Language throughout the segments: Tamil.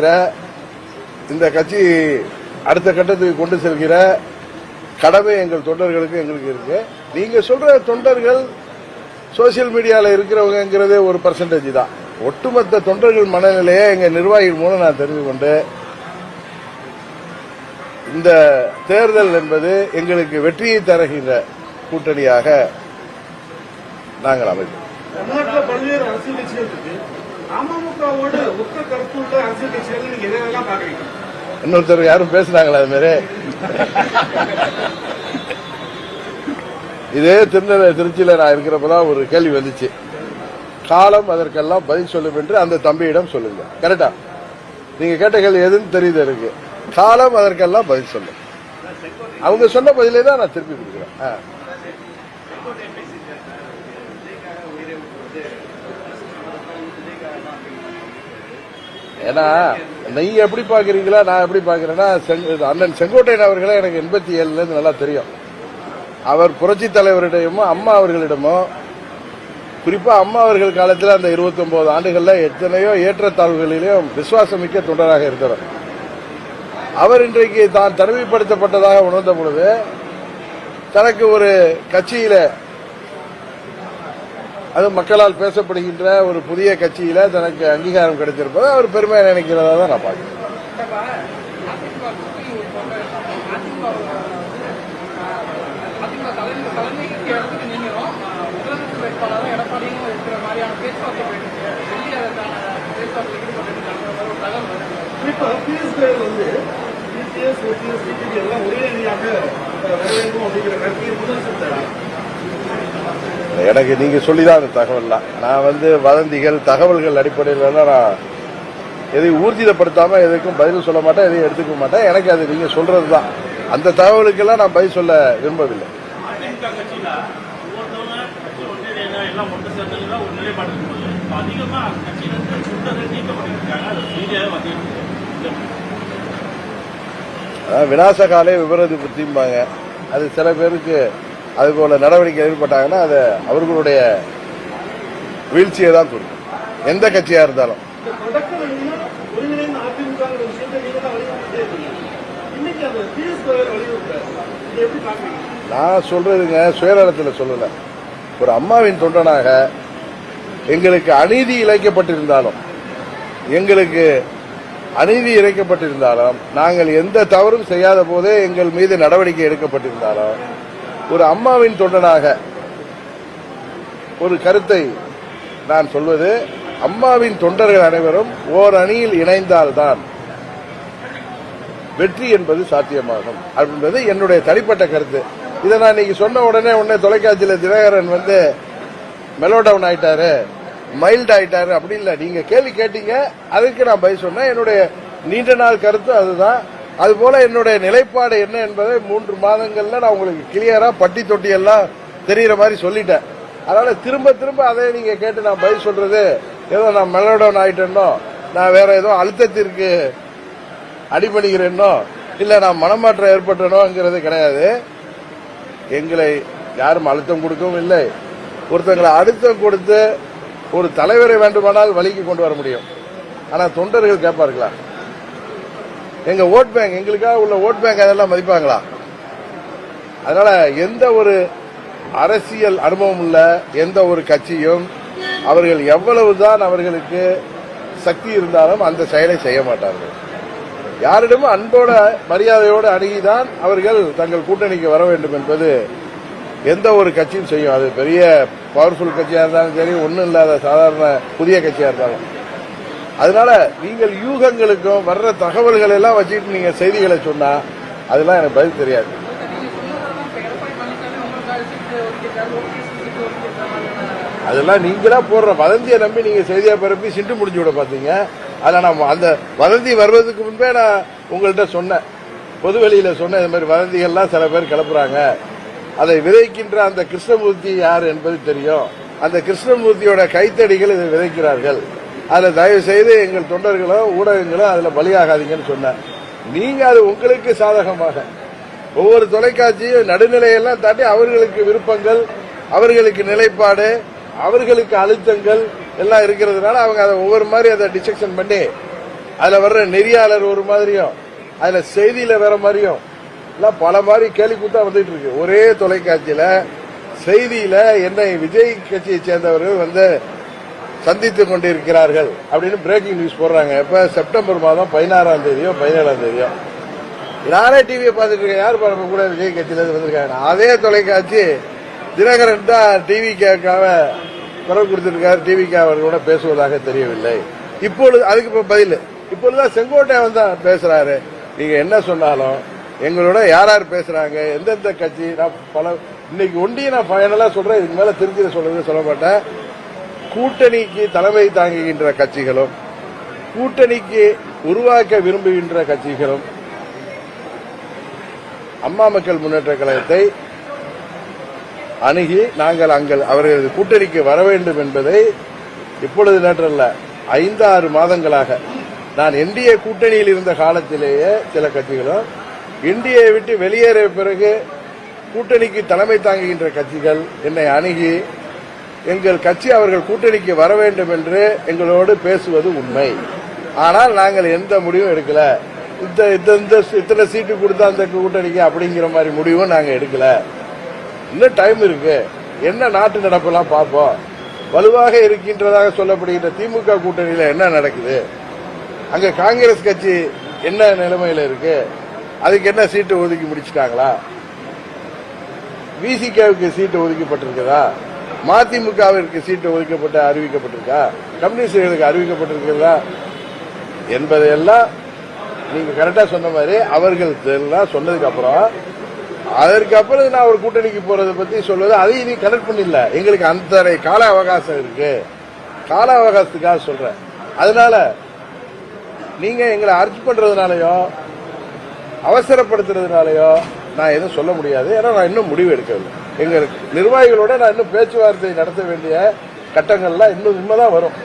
செய்கிற இந்த கட்சி அடுத்த கட்டத்துக்கு கொண்டு செல்கிற கடமை எங்கள் தொண்டர்களுக்கு எங்களுக்கு இருக்கு. நீங்க சொல்ற தொண்டர்கள் சோசியல் மீடியாவில் இருக்கிறவங்கிறதே ஒரு பர்சன்டேஜ் தான். ஒட்டுமொத்த தொண்டர்கள் மனநிலையை எங்க நிர்வாகிகள் மூலம் நான் தெரிந்து கொண்டு இந்த தேர்தல் என்பது எங்களுக்கு வெற்றியை தருகின்ற கூட்டணியாக நாங்கள் அமைப்போம். தமிழ்நாட்டில் பல்வேறு அரசியல் கட்சிகள் இருக்கு. அமமுகவோடு ஒத்த கருத்துள்ள அரசியல் கட்சிகள் நீங்க எதெல்லாம் பாக்குறீங்க? இன்னொருத்தர் யாரும் பேசுனாங்களா அது மாதிரி? இதே திருச்சியில நான் இருக்கிறப்பதான் ஒரு கேள்வி வந்துச்சு. காலம் அதற்கெல்லாம் பதில் சொல்லும் என்று அந்த தம்பியிடம் சொல்லுங்க. கரெக்டா? நீங்க கேட்ட கேள்வி எதுன்னு தெரியுது எனக்கு. காலம் அதற்கெல்லாம் பதில் சொல்லும். அவங்க சொன்ன பதிலே தான் நான் திருப்பி கொடுக்குறேன். ஏன்னா நீங்க எப்படி பாக்குறீங்களா நான் எப்படி பாக்குறேன்னா, அண்ணன் செங்கோட்டையன் அவர்களே எனக்கு 87ல இருந்து நல்லா தெரியும். அவர் புரட்சி தலைவரிடமும் அம்மா அவர்களிடமும், குறிப்பா அம்மா அவர்கள் காலத்தில் அந்த 29 ஆண்டுகள்ல எத்தனையோ ஏற்றத்தாழ்வுகளிலும் விசுவாசமிக்க தொண்டராக இருக்கிறார். அவர் இன்றைக்கு தான் தனிமைப்படுத்தப்பட்டதாக உணர்ந்த பொழுது தனக்கு ஒரு கட்சியில, அது மக்களால் பேசப்படுகின்ற ஒரு புதிய கட்சியில தனக்கு அங்கீகாரம் கிடைத்திருப்பது அவர் பெருமையா நினைக்கிறதா தான் நான் பார்க்கிறேன். எனக்கு நீங்க சொல்லிதான் அந்த தகவல். நான் வதந்திகள் தகவல்கள் அடிப்படையில் நான் எதையும் ஊர்ஜிதப்படுத்தாம எதுக்கும் பதில் சொல்ல மாட்டேன், எதையும் எடுத்துக்க மாட்டேன். எனக்கு அது நீங்க சொல்றதுதான். அந்த தகவலுக்கெல்லாம் நான் பதில் சொல்ல விரும்பவில்லை. விநாசகாலே விபரீத புத்திம்பாங்க. அது சில பேருக்கு அதுபோல நடவடிக்கை எதிர்பட்டாங்கன்னா அது அவர்களுடைய வீழ்ச்சியை தான் கொடுக்கும், எந்த கட்சியா இருந்தாலும். நான் சொல்றதுங்க சுயநலத்தில் சொல்லல. ஒரு அம்மாவின் தொண்டனாக எங்களுக்கு அநீதி இழைக்கப்பட்டிருந்தாலும் நாங்கள் எந்த தவறும் செய்யாத போதே எங்கள் மீது நடவடிக்கை எடுக்கப்பட்டிருந்தாலும், ஒரு அம்மாவின் தொண்டனாக ஒரு கருத்தை நான் சொல்வது, அம்மாவின் தொண்டர்கள் அனைவரும் ஓர் அணியில் இணைந்தால்தான் வெற்றி என்பது சாத்தியமாகும் அப்படின்றது என்னுடைய தனிப்பட்ட கருத்து. இதை நான் இன்னைக்கு சொன்ன உடனே தொலைக்காட்சியில் தினகரன் மெலோ டவுன் ஆயிட்டாரு, மைல்ட் ஆயிட்டாரு அப்படி இல்லை. நீங்க கேள்வி கேட்டீங்க, அதுக்கு நான் பதில் சொன்னேன். என்னுடைய நீண்ட நாள் கருத்து அதுதான். அதுபோல என்னுடைய நிலைப்பாடு என்ன என்பதை 3 மாதங்கள்ல நான் உங்களுக்கு கிளியரா பட்டி தொட்டி எல்லாம் தெரிகிற மாதிரி சொல்லிட்டேன். அதனால திரும்ப திரும்ப அதை நீங்க கேட்டு நான் பதில் சொல்றது ஏதோ நான் மெலோ டவுன் ஆயிட்டேனோ, நான் வேற ஏதோ அழுத்தத்திற்கு அடிபணிகிறேனோ, இல்ல நான் மனமாற்றம் ஏற்பட்டனோங்கிறது கிடையாது. எங்களை யாரும் அழுத்தம் கொடுக்கவும் இல்லை. ஒருத்தங்களை அழுத்தம் கொடுத்து ஒரு தலைவரை வேண்டுமானால் வழிக்கு கொண்டு வர முடியும். ஆனா தொண்டர்கள் கேட்பார்களா? எங்க ஓட் பேங்க், எங்களுக்காக உள்ள ஓட் பேங்க் அதெல்லாம் மதிப்பாங்களா? அதனால எந்த ஒரு அரசியல் அனுபவம் உள்ள எந்த ஒரு கட்சியும் அவர்கள் எவ்வளவுதான் அவர்களுக்கு சக்தி இருந்தாலும் அந்த செயலை செய்ய மாட்டார்கள். யாரிடமும் அன்போட மரியாதையோடு அணுகிதான் அவர்கள் தங்கள் கூட்டணிக்கு வர வேண்டும் என்பது எந்த ஒரு கட்சியும் செய்யும். அது பெரிய பவர்ஃபுல் கட்சியா இருந்தாலும் சரி, ஒன்றும் இல்லாத சாதாரண புதிய கட்சியா இருந்தாலும். அதனால நீங்கள் யூகங்களுக்கும் வர்ற தகவல்கள் எல்லாம் வச்சுட்டு நீங்க செய்திகளை சொன்னா அதெல்லாம் எனக்கு பதில் தெரியாது. அதெல்லாம் நீங்களா போடுற வதந்தியை நம்பி நீங்க செய்தியா பரப்பி சிண்டு முடிஞ்சு விட பாத்தீங்க. அதில் நான் அந்த வதந்தி வருவதற்கு முன்பே நான் உங்கள்கிட்ட சொன்னேன், பொதுவெளியில சொன்ன இந்த மாதிரி வதந்திகள்லாம் சில பேர் கிளப்புறாங்க, அதை விதைக்கின்ற அந்த கிருஷ்ணமூர்த்தி யார் என்பது தெரியும், அந்த கிருஷ்ணமூர்த்தியோட கைத்தடிகள் இதை விதைக்கிறார்கள், அதில் தயவு செய்து எங்கள் தொண்டர்களோ ஊடகங்களோ அதில் பலியாகாதீங்கன்னு சொன்னேன். நீங்க அது உங்களுக்கு சாதகமாக ஒவ்வொரு தொலைக்காட்சியும் நடுநிலையெல்லாம் தாண்டி அவர்களுக்கு விருப்பங்கள், அவர்களுக்கு நிலைப்பாடு, அவர்களுக்கு அழுத்தங்கள் எல்லாம் இருக்கிறதுனால அவங்க அதை ஒவ்வொரு மாதிரி அதை டிசெக்ஷன் பண்ணி அதுல வர்ற நெறியாளர் ஒரு மாதிரியும், அதுல செய்தியில வேற மாதிரியும் எல்லாம் பல மாதிரி கேலி கூத்தா வந்துட்டு இருக்கு. ஒரே தொலைக்காட்சியில செய்தியில என்னை விஜய் கட்சியை சேர்ந்தவர்கள் வந்து சந்தித்துக் கொண்டிருக்கிறார்கள் அப்படின்னு பிரேக்கிங் நியூஸ் போடுறாங்க. இப்ப செப்டம்பர் மாதம் 16ஆம் தேதியோ 17ஆம் தேதியோ நானே டிவியை பார்த்துட்டு இருக்கேன். யார் பாருங்க கூட விஜய் கட்சியில வந்திருக்காங்க. அதே தொலைக்காட்சி தினகரன் தான் டிவிக்காக குரல் கொடுத்திருக்காரு. டிவிக்கு அவர்களோட பேசுவதாக தெரியவில்லை. இப்பொழுது அதுக்கு இப்ப பதில் இப்பொழுதுதான் செங்கோட்டையன் தான் பேசுறாரு. நீங்க என்ன சொன்னாலும் எங்களோட யார் யார் பேசுறாங்க, எந்தெந்த கட்சி, நான் பல இன்னைக்கு ஒண்டியை நான் ஃபைனலா சொல்றேன். இதுக்கு மேல திருச்சி சொல்றது சொல்ல மாட்டேன். கூட்டணிக்கு தலைமை தாங்குகின்ற கட்சிகளும் கூட்டணிக்கு உருவாக்க விரும்புகின்ற கட்சிகளும் அம்மா மக்கள் முன்னேற்ற கழகத்தை அணுகி நாங்கள் அவர்களது கூட்டணிக்கு வர வேண்டும் என்பதை இப்பொழுது நேற்றல்ல 5-6 மாதங்களாக நான் என்டிஏ கூட்டணியில் இருந்த காலத்திலேயே சில கட்சிகளும் என்டிஏ விட்டு வெளியேறிய பிறகு கூட்டணிக்கு தலைமை தாங்குகின்ற கட்சிகள் என்னை அணுகி எங்கள் கட்சி அவர்கள் கூட்டணிக்கு வர வேண்டும் என்று எங்களோடு பேசுவது உண்மை. ஆனால் நாங்கள் எந்த முடிவும் எடுக்கல. இத்தனை சீட்டு கொடுத்தா அந்த கூட்டணிக்கு அப்படிங்கிற மாதிரி முடிவும் நாங்கள் எடுக்கல. இன்னும் டைம் இருக்கு. என்ன நாட்டு நடப்பெல்லாம் பார்ப்போம். வலுவாக இருக்கின்றதாக சொல்லப்படுகின்ற திமுக கூட்டணியில என்ன நடக்குது, அங்க காங்கிரஸ் கட்சி என்ன நிலைமையில இருக்கு, அதுக்கு என்ன சீட்டு ஒதுக்கி முடிச்சிட்டாங்களா, விசிகேவுக்கு சீட்டு ஒதுக்கப்பட்டிருக்கிறதா, மதிமுகவிற்கு சீட்டு ஒதுக்கப்பட்டு அறிவிக்கப்பட்டிருக்கா, கம்யூனிஸ்டுகளுக்கு அறிவிக்கப்பட்டிருக்கிறதா என்பதையெல்லாம் நீங்க கரெக்டா சொன்ன மாதிரி அவர்கள் எல்லாம் சொன்னதுக்கு அப்புறம் அதற்கப்புறம் நான் ஒரு கூட்டணிக்கு போறதை பத்தி சொல்வது அதை நீ கனெக்ட் பண்ணிடல. எங்களுக்கு அந்த கால அவகாசம் இருக்கு. கால அவகாசத்துக்காக சொல்றேன். அதனால நீங்க எங்களை அரெஸ்ட் பண்றதுனாலயோ அவசரப்படுத்துறதுனாலயோ நான் எதுவும் சொல்ல முடியாது. ஏன்னா நான் இன்னும் முடிவு எடுக்கவில்லை. எங்க நிர்வாகிகளோட நான் இன்னும் பேச்சுவார்த்தை நடத்த வேண்டிய கட்டங்கள்லாம் இன்னும் உண்மைதான் வரும்.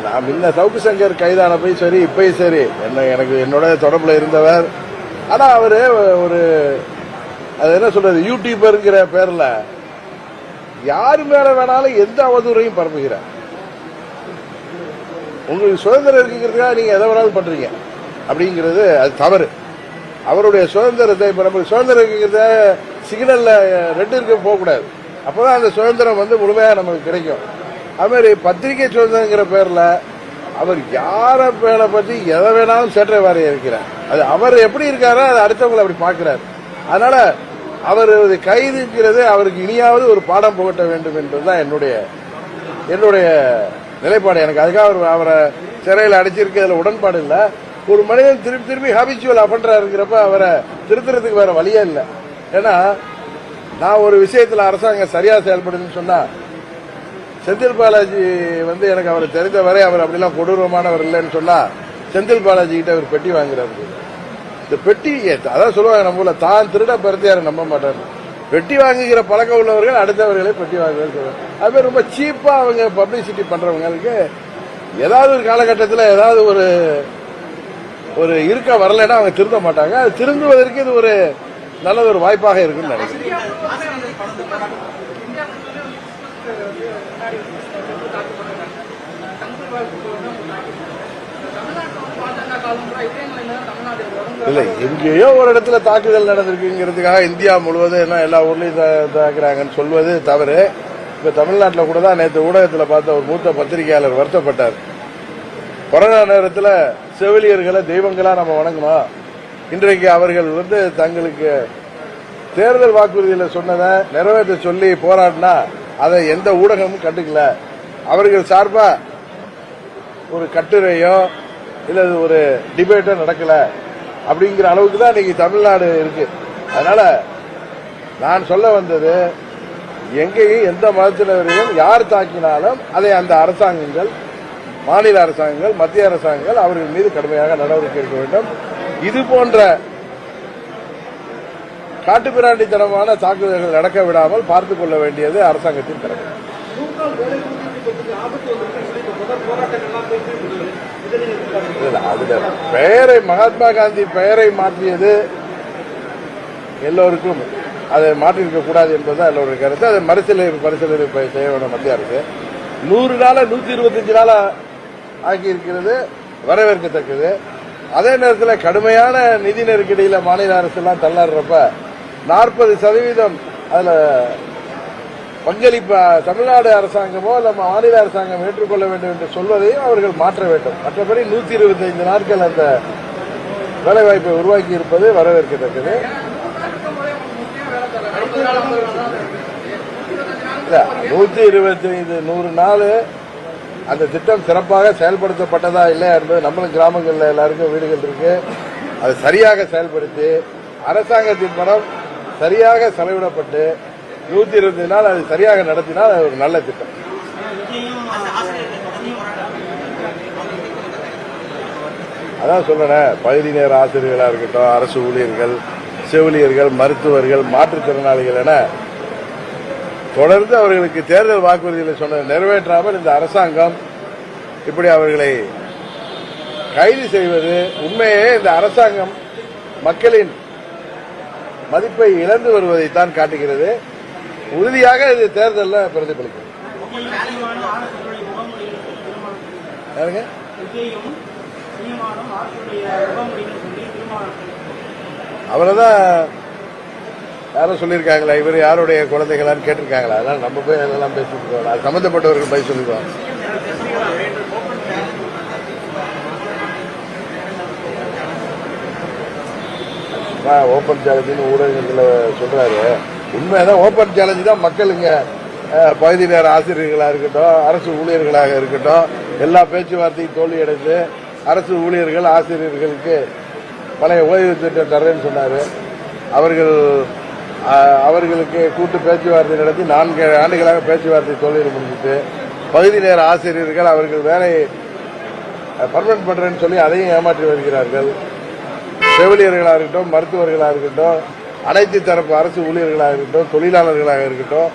நான் முன்ன சவுக்கு சங்கர் கைதான போய் சரி இப்பயும் சரி எனக்கு என்னோட தொடர்புல இருந்தவர். ஆனா அவரு ஒரு அது என்ன சொல்றது யூடியூபர்ங்கிற பேர்ல யாரு மேல வேணாலும் எந்த அவதூறையும் பரப்புகிறார். உங்களுக்கு சுதந்திரம் இருக்குங்கிறதுக்காக நீங்க எதை வேணாலும் பண்றீங்க அப்படிங்கிறது அது தவறு. அவருடைய சுதந்திரத்தை சுதந்திரம் இருக்குங்கிறத சிக்னல்ல ரெட் இருக்க போகக்கூடாது. அப்பதான் அந்த சுதந்திரம் முழுமையா நமக்கு கிடைக்கும். அது மாதிரி பத்திரிகை சுதந்திரங்கிற பேர்ல அவர் யார பேரை பத்தி எதை வேணாலும் சேற்றை வாரிய இருக்கிறார். அது அவர் எப்படி இருக்காரோ அது அடுத்தவங்களை அப்படி பார்க்கிறார். அதனால அவர் கைதுங்கிறது அவருக்கு இனியாவது ஒரு பாடம் புகட்ட வேண்டும் என்பதுதான் என்னுடைய நிலைப்பாடு. எனக்கு அதுக்காக அவரை சிறையில் அடைச்சிருக்கிறதுல உடன்பாடு இல்லை. ஒரு மனிதன் திருப்பி ஹாபிச்சுவல் அபன்றாருங்கிறப்ப அவரை திருத்துறதுக்கு வேற வழியே இல்லை. ஏன்னா நான் ஒரு விஷயத்துல அரசாங்கம் சரியா செயல்படுதுன்னு சொன்னா செந்தில் பாலாஜி எனக்கு அவர் தெரிந்த வரை அவர் அப்படிலாம் கொடூரமானவர் இல்லைன்னு சொன்னா செந்தில் பாலாஜி கிட்ட அவர் பெட்டி வாங்குறாரு. இந்த பெட்டி அதான் சொல்லுவாங்க நம்ம ஊர்ல தான் திருட பிறந்தையாரு நம்ப மாட்டாரு. பெட்டி வாங்குகிற பழக்கம் உள்ளவர்கள் அடுத்தவர்களே பெட்டி வாங்குவாங்க. அது ரொம்ப சீப்பா அவங்க பப்ளிசிட்டி பண்றவங்களுக்கு ஏதாவது ஒரு காலகட்டத்தில் ஏதாவது ஒரு இருக்க வரலைன்னா அவங்க திருந்த மாட்டாங்க. அது திருந்துவதற்கு இது ஒரு நல்ல ஒரு வாய்ப்பாக இருக்குன்னு நினைக்கிறேன். இல்ல எங்கேயோ ஒரு இடத்துல தாக்குதல் நடந்திருக்குங்கிறதுக்காக இந்தியா முழுவதும் என்ன எல்லா ஊர்லயும் தாக்குறாங்கன்னு சொல்வது தவறு. இப்ப தமிழ்நாட்டில் கூட தான் நேற்று ஊடகத்தில் பார்த்த ஒரு மூத்த பத்திரிகையாளர் வருத்தப்பட்டார். கொரோனா நேரத்தில் செவிலியர்களை தெய்வங்களா நம்ம வணங்கணும். இன்றைக்கு அவர்கள் தங்களுக்கு தேர்தல் வாக்குறுதியில சொன்னதை நிறைவேற்ற சொல்லி போராடினா அதை எந்த ஊடகமும் கண்டுக்கல. அவர்கள் சார்பா ஒரு கட்டுரையோ இல்ல ஒரு டிபேட்டோ நடக்கல அப்படிங்கிற அளவுக்கு தான் இன்னைக்கு தமிழ்நாடு இருக்கு. அதனால நான் சொல்ல வந்தது எங்கேயும் எந்த மதத்தினரையும் யார் தாக்கினாலும் அதை அந்த அரசாங்கங்கள், மாநில அரசாங்கங்கள், மத்திய அரசாங்கங்கள் அவர்கள் மீது கடுமையாக நடவடிக்கை எடுக்க வேண்டும். இது போன்ற காட்டுப்பிராண்டித்தனமான தாக்குதல்கள் நடக்க விடாமல் பார்த்துக் கொள்ள வேண்டியது அரசாங்கத்தின் கடமை. அதுல பெயரை மகாத்மா காந்தி பெயரை மாற்றியது எல்லோருக்கும் அதை மாற்றிருக்க கூடாது என்பது அதோட கருத்து. அதை பரிசீலனை செய்ய வேண்டும் மத்திய அரசு. 100 நாள 125 நாளா ஆக்கி இருக்கிறது வரவேற்கத்தக்கது. அதே நேரத்தில் கடுமையான நிதி நெருக்கடியில மாநில அரசு எல்லாம் தள்ளாடுறப்ப 40% அதுல பங்களிப்பு தமிழ்நாடு அரசாங்கமோ இல்ல மாநில அரசாங்கம் ஏற்றுக்கொள்ள வேண்டும் என்று சொல்வதையும் அவர்கள் மாற்ற வேண்டும். மற்றபடி 125 நாட்கள் அந்த வேலைவாய்ப்பை உருவாக்கி இருப்பது வரவேற்கத்தக்கது. 125 100 நாள் அந்த திட்டம் சிறப்பாக செயல்படுத்தப்பட்டதா இல்லையா என்பது நம்மளும் கிராமங்களில் எல்லாருக்கும் வீடுகள் இருக்கு. அது சரியாக செயல்படுத்தி அரசாங்கத்தின் பணம் சரியாக செலவிடப்பட்டு 125 நாள் அது சரியாக நடத்தினால் அது ஒரு நல்ல திட்டம். அதான் சொல்றேன், பகுதி நேர ஆசிரியர்களா இருக்கட்டும், அரசு ஊழியர்கள், செவிலியர்கள், மருத்துவர்கள், மாற்றுத்திறனாளிகள் என தொடர்ந்து அவர்களுக்கு தேர்தல் வாக்குறுதிகளை சொன்னதை நிறைவேற்றாமல் இந்த அரசாங்கம் இப்படி அவர்களை கைது செய்வது உண்மையே இந்த அரசாங்கம் மக்களின் மதிப்பை இழந்து வருவதைத்தான் காட்டுகிறது. உறுதியாக இது தேர்தலில் பிரதிபலிக்கும். அவரதான் யாரும் சொல்லியிருக்காங்களா, இவர் யாருடைய குழந்தைகளான்னு கேட்டிருக்காங்களா? அதனால நம்ம போய் அதெல்லாம் பேசிட்டு இருக்கோம். அது சம்பந்தப்பட்டவர்கள் போய் சொல்லிடுவாங்க. ஓபன் சேலஞ்சுன்னு ஊடகங்களில் சொல்றாரு. உண்மைதான், ஓபன் சேலஞ்சு தான். மக்களுங்க பகுதி நேர ஆசிரியர்களாக இருக்கட்டும், அரசு ஊழியர்களாக இருக்கட்டும், எல்லா பேச்சுவார்த்தையும் தோல்வியடைந்து அரசு ஊழியர்கள் ஆசிரியர்களுக்கு பழைய ஓய்வு திட்டம் தர்றேன்னு சொன்னார். அவர்களுக்கு கூட்டு பேச்சுவார்த்தை நடத்தி 4 ஆண்டுகளாக பேச்சுவார்த்தை தோல்வியில் முடிஞ்சிட்டு, பகுதி நேர ஆசிரியர்கள் அவர்கள் வேலை பர்மனன்ட் பண்றேன்னு சொல்லி அதையும் ஏமாற்றி வருகிறார்கள். செவிலியர்களாக இருக்கட்டும், மருத்துவர்களாக இருக்கட்டும், அனைத்து தரப்பு அரசு ஊழியர்களாக இருக்கட்டும், தொழிலாளர்களாக இருக்கட்டும்,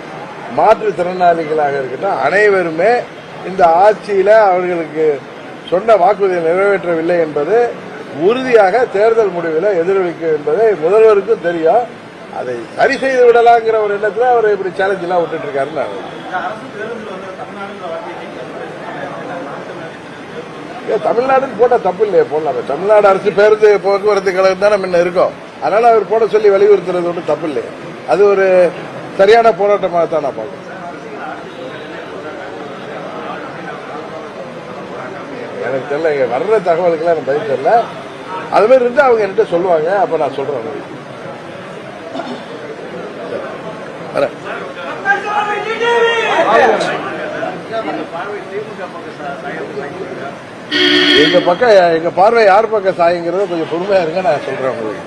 மாற்றுத்திறனாளிகளாக இருக்கட்டும், அனைவருமே இந்த ஆட்சியில அவர்களுக்கு சொன்ன வாக்குறுதியை நிறைவேற்றவில்லை என்பது உறுதியாக தேர்தல் முடிவில் எதிரொலிக்கும் என்பதை முதல்வருக்கும் தெரியும். அதை சரி செய்து விடலாங்கிற ஒரு எண்ணத்தில் அவர் இப்படி சேலஞ்ச் எல்லாம் விட்டுட்டு இருக்காருன்னு தமிழ்நாடுன்னு போட்டா தப்பு இல்லையே, போடலாம். தமிழ்நாடு அரசு பேருந்து போக்குவரத்து கழகம் தான் முன்ன இருக்கோம். அதனால அவர் போட சொல்லி வலியுறுத்துறது ஒன்றும் தப்பு இல்லையே. அது ஒரு சரியான போராட்டமாக தான் நான் பார்க்கிறேன். எனக்கு தெரியல, இங்க வர்ற தகவலுக்கெல்லாம் எனக்கு பதில் தெரியல. அது மாதிரி இருந்து அவங்க என்கிட்ட சொல்லுவாங்க, அப்ப நான் சொல்றேன். எங்க பார்வை யார் பக்கம் சாயங்கிறத கொஞ்சம் பொறுமையா இருங்க, நான் சொல்றேன் உங்களுக்கு.